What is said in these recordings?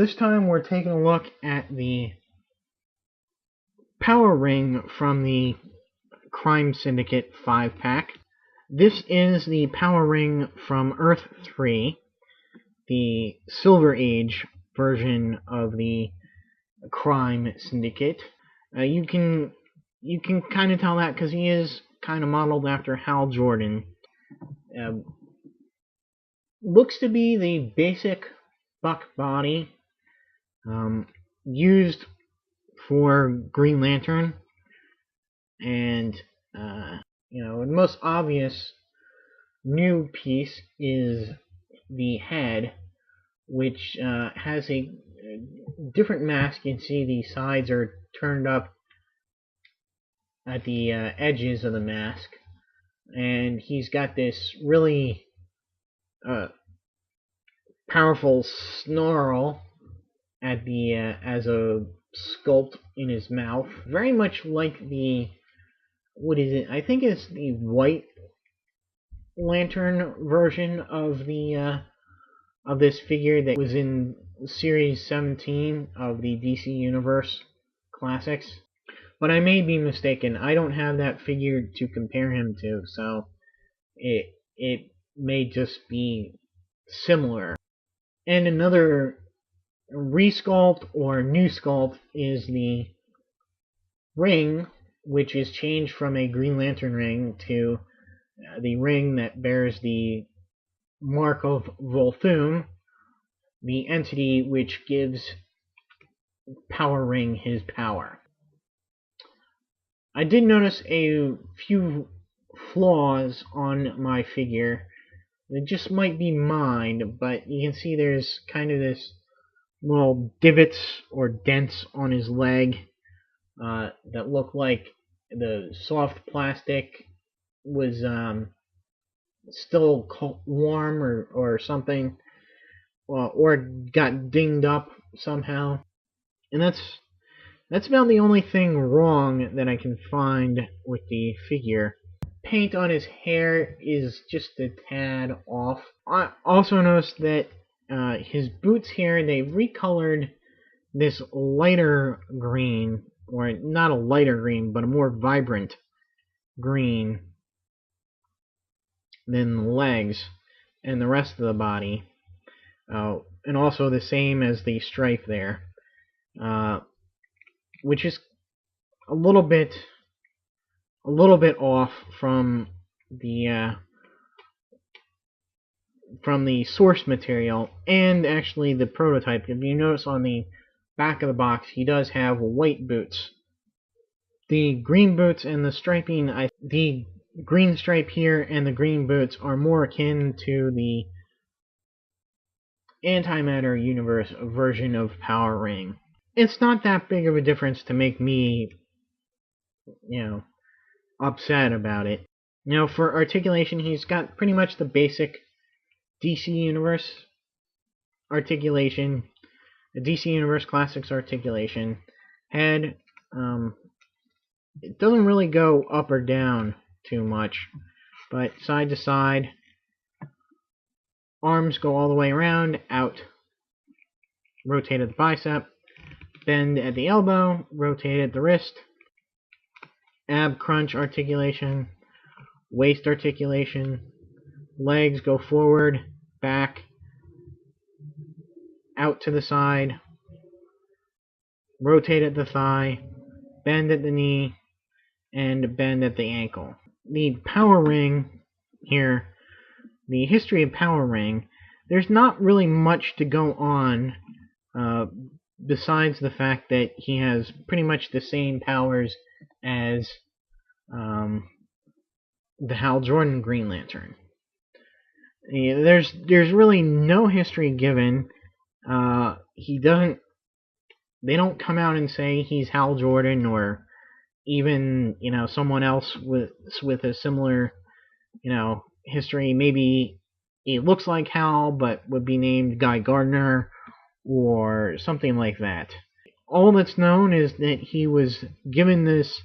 this time we're taking a look at the Power Ring from the Crime Syndicate 5-pack. This is the Power Ring from Earth 3, the Silver Age version of the Crime Syndicate. You can kind of tell that because he is kind of modeled after Hal Jordan. Looks to be the basic buck body used for Green Lantern, and the most obvious new piece is the head, which has a different mask. You can see the sides are turned up at the edges of the mask, and he's got this really powerful snarl at the as a sculpt in his mouth, very much like the, what is it? I think it's the White Lantern version of the of this figure that was in Series 17 of the DC Universe Classics. But I may be mistaken. I don't have that figure to compare him to, so it may just be similar. And another resculpt or new sculpt is the ring, which is changed from a Green Lantern ring to the ring that bears the mark of Volthoom, the entity which gives Power Ring his power. I did notice a few flaws on my figure. It just might be mine, but you can see there's kind of this little divots or dents on his leg that look like the soft plastic was still warm or something, or got dinged up somehow. And that's about the only thing wrong that I can find with the figure. Paint on his hair is just a tad off. I also noticed that his boots here, they recolored this lighter green, or not a lighter green, but a more vibrant green than the legs and the rest of the body. And also the same as the stripe there, which is a little bit off from the source material and actually the prototype. If you notice on the back of the box, he does have white boots. The green boots and the striping, the green stripe here and the green boots are more akin to the Antimatter Universe version of Power Ring. It's not that big of a difference to make me, upset about it. For articulation, he's got pretty much the basic DC Universe articulation, the DC Universe Classics articulation. Head, it doesn't really go up or down too much, but side to side. Arms go all the way around, out. Rotate at the bicep, bend at the elbow, rotate at the wrist. Ab crunch articulation, waist articulation. Legs go forward, back, out to the side, rotate at the thigh, bend at the knee, and bend at the ankle. The Power Ring here, the history of Power Ring, there's not really much to go on besides the fact that he has pretty much the same powers as the Hal Jordan Green Lantern. There's really no history given. They don't come out and say he's Hal Jordan, or even someone else with a similar history. Maybe he looks like Hal but would be named Guy Gardner or something like that. All that's known is that he was given this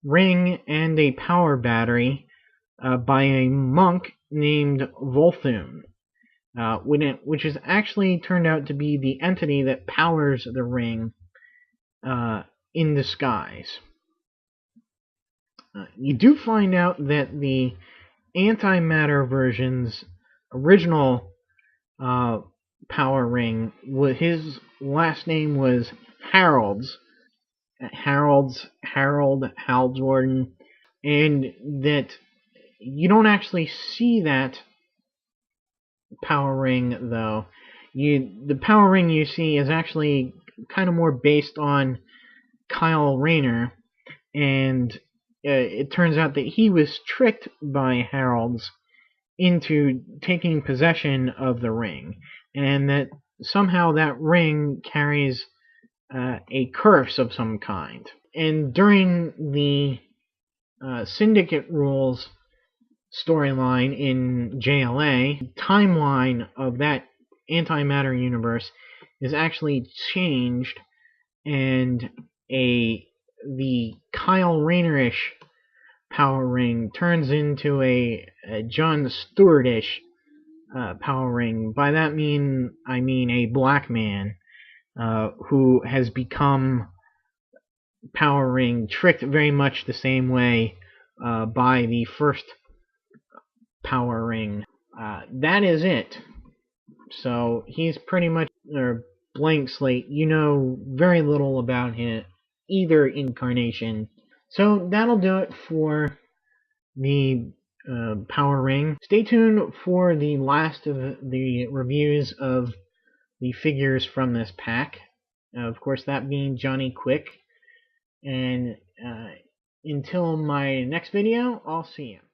ring and a power battery by a monk named Volthoom. which has actually turned out to be the entity that powers the ring in disguise. You do find out that the antimatter version's original power ring, his last name was Harold Jordan, and that you don't actually see that power ring though. The power ring you see is actually kind of more based on Kyle Rayner, and it turns out that he was tricked by Harold's into taking possession of the ring, and that somehow that ring carries a curse of some kind. And during the Syndicate rules storyline in JLA, the timeline of that antimatter universe is actually changed, and the Kyle Raynerish power ring turns into a John Stewartish power ring. By that I mean a black man who has become power ring, tricked very much the same way by the first power ring. That is it. So he's pretty much a blank slate. You know very little about him, either incarnation. So that'll do it for the power ring. Stay tuned for the last of the reviews of the figures from this pack. Of course, that being Johnny Quick. And until my next video, I'll see you.